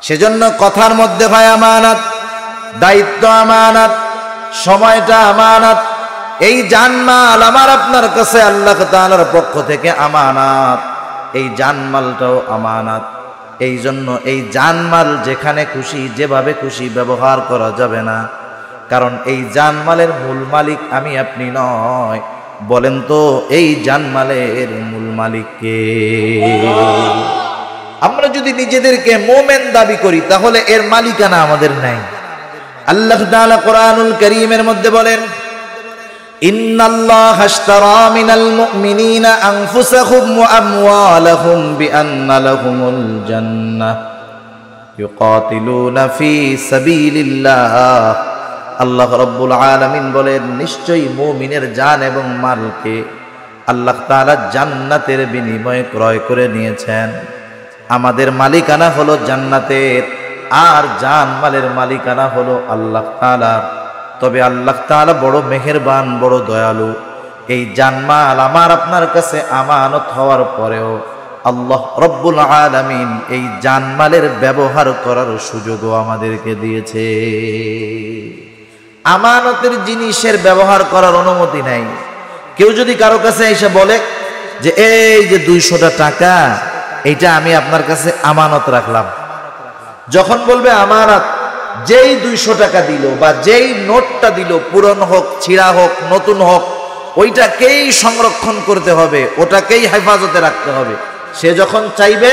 সেজন্য কথার মধ্যে ভাই আমানত, দায়িত্ব আমানত, সময়টা আমানত। এই জানমাল আমার আপনার কাছে আল্লাহ তাআলার পক্ষ থেকে আমানত, এই জানমালটাও আমানত। এই জন্য এই জানমাল যেখানে খুশি যেভাবে খুশি ব্যবহার করা যাবে না, কারণ এই জানমালের মূল মালিক আমি আপনি নয়। বলেন তো এই জানমালের মূল মালিক কে? আমরা যদি নিজেদেরকে মুমিন দাবি করি তাহলে এর মালিকানা আমাদের নাই। আল্লাহ তাআলা কোরআনুল কারীমের মধ্যে বলেন, ইন্নাল্লাহা আশতারা মিনাল মুমিনিনা আনফুসাহুম ওয়া আমওয়ালাহুম বিআন্না লাহুমুল জান্নাহ ইউকাতিলুনা ফি সাবিলিল্লাহ। আল্লাহ রাব্বুল আলামিন বলেন, নিশ্চয়ই মুমিনের জান এবং মালকে আল্লাহ তাআলা জান্নাতের বিনিময়ে ক্রয় করে নিয়েছেন। আমাদের মালিকানা হলো জান্নাতের, আর জান মালের মালিকানা হলো আল্লাহ তাআলার। তবে আল্লাহ তাআলা বড় মেহেরবান, বড় দয়ালু। এই জানমাল আমার আপনার কাছে আমানত হওয়ার পরেও আল্লাহ রব্বুল আলামিন এই জানমালের ব্যবহার করার সুযোগও আমাদেরকে দিয়েছে। আমানতের জিনিসের ব্যবহার করার অনুমতি নাই। কেউ যদি কারো কাছে এসে বলে যে এই যে 200টা টাকা, এইটা আমি আপনার কাছে আমানত রাখলাম, যখন বলবে আমানত, যেই 200 টাকা দিল বা যেই নোটটা দিল, পুরনো হোক, ছিঁড়া হোক, নতুন হোক, ওইটাকেই সংরক্ষণ করতে হবে, ওটাকেই হেফাজতে রাখতে হবে। সে যখন চাইবে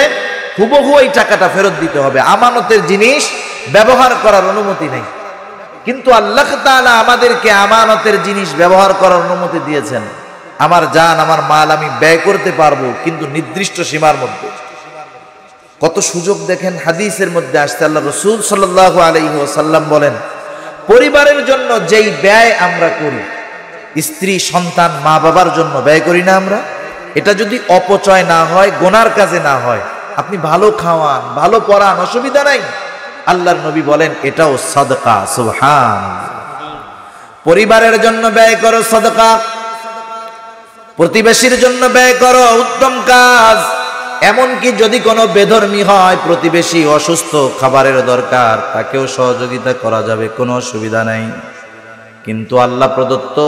হুবহু ওই টাকাটা ফেরত দিতে হবে। আমানতের জিনিস ব্যবহার করার অনুমতি নেই। কিন্তু আল্লাহ তাআলা আমাদেরকে আমানতের জিনিস ব্যবহার করার অনুমতি দিয়েছেন। আমার জান, আমার মাল আমি ব্যয় করতে পারবো, কিন্তু নির্দিষ্ট সীমার মধ্যে। কত সুযোগ দেখেন, হাদিসের মধ্যে আসছে আল্লাহ রাসূল সাল্লাল্লাহু আলাইহি ওয়াসাল্লাম বলেন, পরিবারের জন্য যেই ব্যয় আমরা করি, স্ত্রী, সন্তান, মা বাবার জন্য ব্যয় করি না আমরা, এটা যদি অপচয় না হয়, গুনার কাজে না হয়, আপনি ভালো খাওয়ান, ভালো পড়ান, অসুবিধা নাই, আল্লাহর নবী বলেন এটাও সাদকা। সুবহানাল্লাহ। পরিবারের জন্য ব্যয় করো সাদকা, প্রতিবেশীর জন্য ব্যয় করো, উত্তম কাজ। এমনকি যদি কোনো বেধর্মী হয়, প্রতিবেশী অসুস্থ, খাবারের দরকার, তাকেও সহযোগিতা করা যাবে, কোনো অসুবিধা নাই। কিন্তু আল্লাহ প্রদত্ত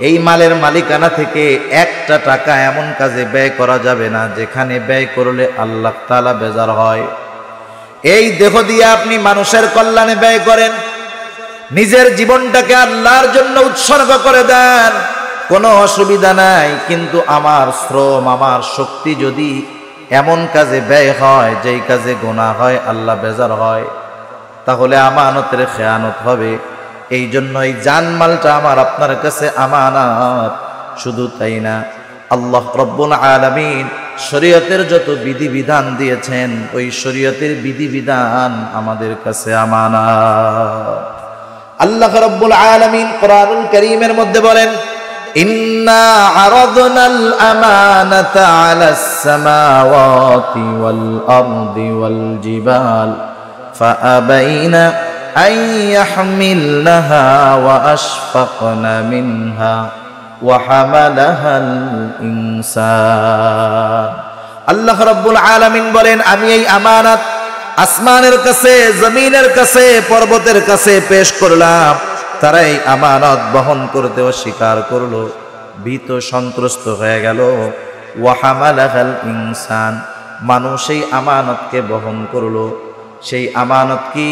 এই মালের মালিকানা থেকে একটা টাকা এমন কাজে ব্যয় করা যাবে না যেখানে ব্যয় করলে আল্লাহ তাআলা বেজার হয়। এই দেহ দিয়ে আপনি মানুষের কল্যাণে ব্যয় করেন, নিজের জীবনটাকে আল্লাহর জন্য উৎসর্গ করে দেন, কোনো অসুবিধা নাই। কিন্তু আমার শ্রম, আমার শক্তি যদি এমন কাজে ব্যয় হয় যেই কাজে গুনাহ হয়, আল্লাহ বেজার হয়, তাহলে আমানতের খেয়ানত হবে। এই জন্য এই জানমালটা আমার আপনার কাছে আমানত। শুধু তাই না, আল্লাহ রব্বুল আলামিন শরীয়তের যত বিধিবিধান দিয়েছেন, ওই শরীয়তের বিধিবিধান আমাদের কাছে আমানত। আল্লাহ রব্বুল আলামিন কোরআনুল কারীমের মধ্যে বলেন, ইন্না আরাদনাল আমানাতা আলাস সামাওয়াতি ওয়াল আরদি ওয়াল জিবাল ফাআবাইনা আন ইয়াহমিলনাহা ওয়া আশফাকনা মিনহা ওয়া হামালাহাল ইনসান। আল্লাহ রাব্বুল আলামিন বলেন, আমি এই আমানত আসমানের কাছে, জমিনের কাছে, পর্বতের কাছে পেশ করলাম। তারা এই আমানত বহন করতে অস্বীকার করলো, ভীত সন্ত্রস্ত হয়ে গেল। ওয়া হামালাহাল ইনসান, মানুষ এই আমানতকে বহন করলো। সেই আমানত কি?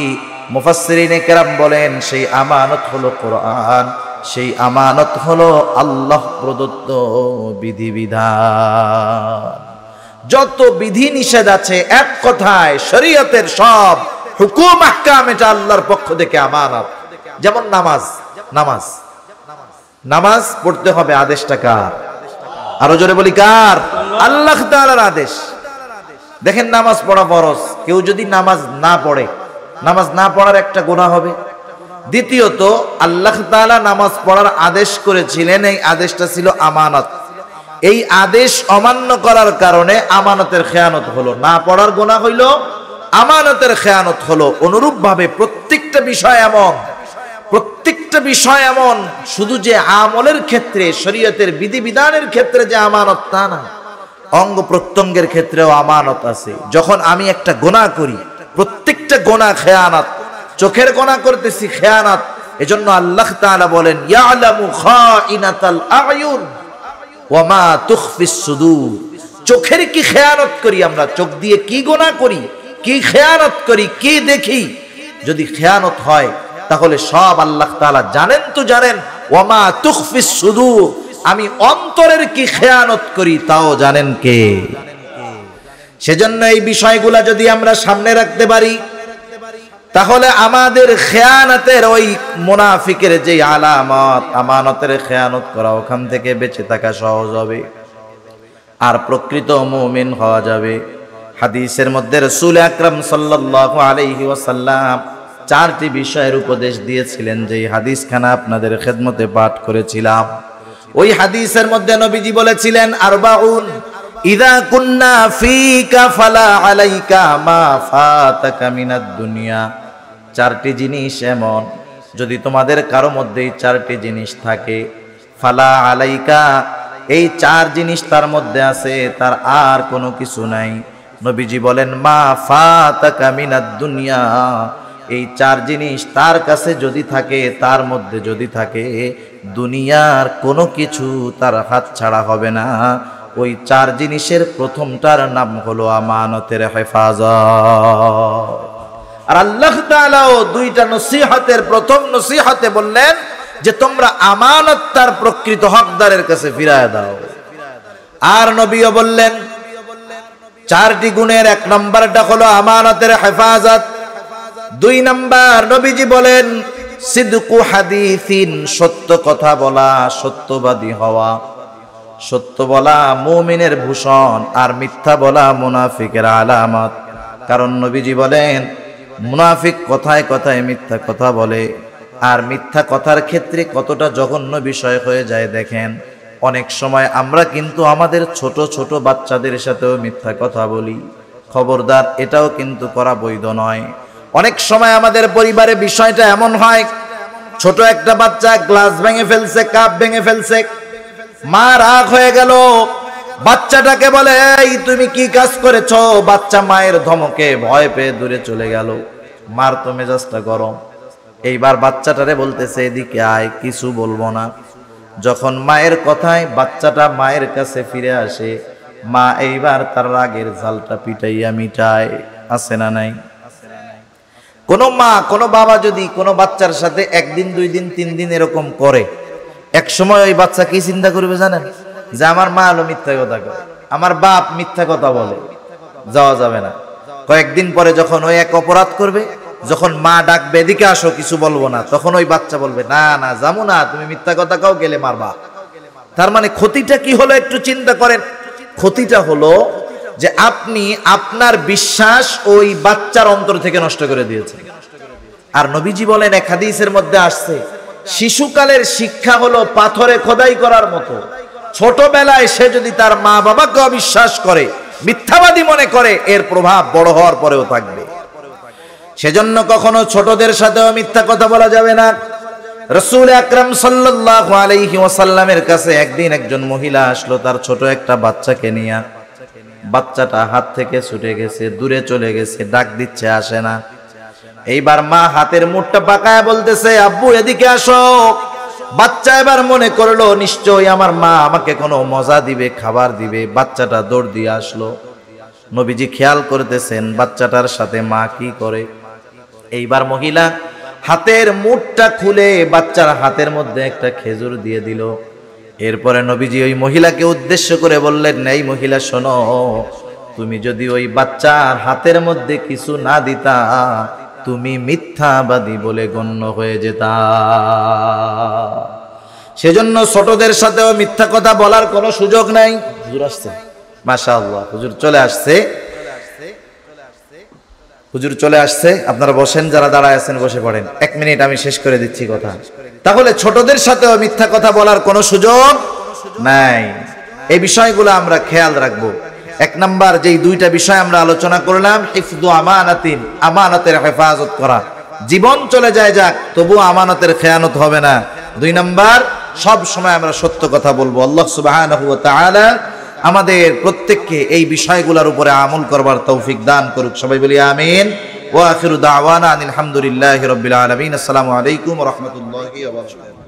মুফাসসিরিনে কেরাম বলেন, সেই আমানত হলো কোরআন, সেই আমানত হলো আল্লাহ প্রদত্ত বিধিবিধান। যত বিধি নিষেধ আছে, এক কথায় শরীয়তের সব হুকুম আহকাম এটা আল্লাহর পক্ষ থেকে আমানত। যেমন নামাজ, নামাজ নামাজ পড়তে হবে, আদেশটা কার? আরো জোরে বলি কার? আল্লাহ তাআলার আদেশ। দেখেন নামাজ পড়া ফরজ, কেউ যদি নামাজ না পড়ে, নামাজ না পড়ার একটা গুনাহ হবে। দ্বিতীয়ত আল্লাহ তাআলা নামাজ পড়ার আদেশ করেছিলেন, এই আদেশটা ছিল আমানত। এই আদেশ অমান্য করার কারণে আমানতের খেয়ানত হলো, না পড়ার গুনাহ হইল, আমানতের খেয়ানত হলো। অনুরূপ ভাবে প্রত্যেকটা বিষয় এমন শুধু যে আমলের ক্ষেত্রে, শরীয়তের বিধিবিধানের ক্ষেত্রে যে আমানত তা না, অঙ্গ প্রত্যঙ্গের ক্ষেত্রেও আমানত আছে। যখন আমি একটা গুনাহ করি, প্রত্যেকটা গুনাহ খেয়ানত। চোখের গুনাহ করতেছি, খেয়ানত। এজন্য আল্লাহ তাআলা বলেন ইয়ালামু খাইনাতাল আয়ুন ওয়া মা তুখফিস সুদূর। চোখের কি খেয়ানত করি আমরা, চোখ দিয়ে কি গুনাহ করি, কি খেয়ানত করি, কি দেখি, যদি খেয়ানত হয় তাহলে সব আল্লাহ তাআলা জানেন। তো জানেন ওয়া মা তুখফিস সুদূর, আমি অন্তরের কি খেয়ানত করি তাও জানেন কে? সেজন্য এই বিষয়গুলা যদি আমরা সামনে রাখতে পারি তাহলে আমাদের খেয়ানতের ওই মুনাফিকের যে আলামত, আমানতের খেয়ানত করা, ওখান থেকে বেঁচে থাকা সহজ হবে, আর প্রকৃত মুমিন হওয়া যাবে। হাদিসের মধ্যে রাসূল আকরাম সাল্লাল্লাহু আলাইহি ওয়াসাল্লাম চারটি বিষয়ের উপদেশ দিয়েছিলেন, যে হাদিসখানা আপনাদের খেদমতে পাঠ করেছিলাম। ওই হাদিসের মধ্যে নবীজি বলেছিলেন আরবাউন ইযা কুন্না ফীকা ফালা আলাইকা মা ফাতাকা মিনাদ দুনিয়া। চারটি জিনিস এমন, যদি তোমাদের কারো মধ্যে এই চারটি জিনিস থাকে, ফালা আলাইকা, এই চার জিনিস তার মধ্যে আছে, তার আর কোনো কিছু নাই। নবীজি বলেন মা ফাতাকা মিনাদ দুনিয়া, এই চার জিনিস তার কাছে যদি থাকে, তার মধ্যে যদি থাকে, দুনিয়ার কোনো কিছু তার হাত ছাড়া হবে না। ওই চার জিনিসের প্রথমটার নাম হলো আমানতের হেফাজত। আর আল্লাহ তাআলাও দুইটা নসিহতের প্রথম নসিহতে বললেন যে তোমরা আমানত তার প্রকৃত হকদারের কাছে ফিরায় দাও। আর নবীও বললেন চারটি গুণের এক নম্বরটা হলো আমানতের হেফাজত। দুই নাম্বার নবীজি বলেন সিদকু হাদিসিন, সত্য কথা বলা, সত্যবাদী হওয়া। সত্য বলা মুমিনের ভূষণ, আর মিথ্যা বলা মুনাফিকের আলামত। কারণ নবীজি বলেন মুনাফিক কথায় কথায় মিথ্যা কথা বলে, আর মিথ্যা কথার ক্ষেত্রে কতটা জঘন্য বিষয় হয়ে যায় দেখেন। অনেক সময় আমরা কিন্তু আমাদের ছোট ছোট বাচ্চাদের সাথেও মিথ্যা কথা বলি। খবরদার, এটাও কিন্তু করা বৈধ নয়। অনেক সময় আমাদের পরিবারে বিষয়টা এমন হয়, ছোট একটা বাচ্চা গ্লাস ভেঙে ফেলছে, কাপ ভেঙে ফেলছে, মা রাগ হয়ে গেল, বাচ্চাটাকে বলে এই তুমি কি কাজ করেছো? বাচ্চা মায়ের ধমকে ভয় পেয়ে দূরে চলে গেল। মার তো মেজাজটা গরম, এইবার বাচ্চাটারে বলতেছে এদিকে আয়, কিছু বলবো না। যখন মায়ের কথায় বাচ্চাটা মায়ের কাছে ফিরে আসে, মা এইবার তার রাগের জালটা পিটাইয়া মিটায়। আছে না নাই? কোন মা কোন বাবা যদি কোনো বাচ্চার সাথে একদিন, দুই দিন, তিন দিন এরকম করে, এক সময় ওই বাচ্চা কি চিন্তা করবে জানেন? যে আমার মা হলো মিথ্যা কথা কয়, আমার বাপ মিথ্যা কথা বলে, যাওয়া যাবে না। কয়েকদিন পরে যখন ওই এক অপরাধ করবে, যখন মা ডাকবে এদিকে আসো, কিছু বলবো না, তখন ওই বাচ্চা বলবে না না যাবো না, তুমি মিথ্যা কথা কাও, গেলে মারবা। তার মানে ক্ষতিটা কি হলো একটু চিন্তা করেন। ক্ষতিটা হলো যে আপনি আপনার বিশ্বাস ওই বাচ্চার অন্তর থেকে নষ্ট করে দিয়েছেন। আর নবীজি বলেন, এক হাদিসের মধ্যে আসছে, শিশুকালের শিক্ষা হলো পাথরে খোদাই করার মতো। ছোটবেলায় সে যদি তার মা বাবাকে অবিশ্বাস করে, মিথ্যাবাদী মনে করে, এর প্রভাব বড় হওয়ার পরেও থাকবে। সেজন্য কখনো ছোটদের সাথেও মিথ্যা কথা বলা যাবে না। রাসূল আকরাম সাল্লাল্লাহু আলাইহি ওয়াসাল্লামের কাছে একদিন একজন মহিলা আসলো তার ছোট একটা বাচ্চাকে নিয়ে। বাচ্চাটা হাত থেকে ছুটে গেছে, দূরে চলে গেছে, ডাক দিচ্ছে আসে না। এইবার মা হাতের মুঠটা পাকায় বলতেছে আব্বু এদিকে আসো। বাচ্চা এবার মনে করলো নিশ্চয়ই আমার মা আমাকে কোনো মজা দিবে, খাবার দিবে। বাচ্চাটা দৌড় দিয়ে আসলো। নবীজি খেয়াল করতেছেন বাচ্চাটার সাথে মা কি করে। এইবার মহিলা হাতের মুঠটা খুলে বাচ্চার হাতের মধ্যে একটা খেজুর দিয়ে দিল। এরপরে নবীজি ওই মহিলাকে উদ্দেশ্য করে বললেন, এই মহিলা শোনো, তুমি যদি ওই বাচ্চার হাতের মধ্যে কিছু না দিতা তুমি মিথ্যাবাদী বলে গণ্য হয়ে যেতা। সেজন্য ছোটদের সাথেও মিথ্যা কথা বলার কোনো সুযোগ নাই। হুজুর আসছে, মাশাআল্লাহ, হুজুর চলে আসছে, হুজুর চলে আসছে। আপনারা বসেন, যারা দাঁড়ায় আছেন বসে পড়েন, 1 মিনিট আমি শেষ করে দিচ্ছি কথা। তাহলে ছোটদের সাথেও মিথ্যা কথা বলার কোনো সুযোগ নাই। এই বিষয়গুলো আমরা খেয়াল রাখবো। 1 নাম্বার যেই 2টা বিষয় আমরা আলোচনা করলাম, হিফযু আমানাতিন, আমানতের হেফাজত করা। জীবন চলে যায় যাক, তবু আমানতের খেয়ানত হবে না। 2 নাম্বার, সব সময় আমরা সত্য কথা বলবো। আল্লাহ সুবহানাহু ওয়া তাআলা আমাদের প্রত্যেককে এই বিষয়গুলোর উপরে আমল করবার তৌফিক দান করুক। সবাই বলি আমিন। ওয়া আখিরু দাওয়ানা আনিল হামদুলিল্লাহি রাব্বিল আলামিন। আসসালামু আলাইকুম ওয়া রাহমাতুল্লাহি ওয়া বারাকাতুহু।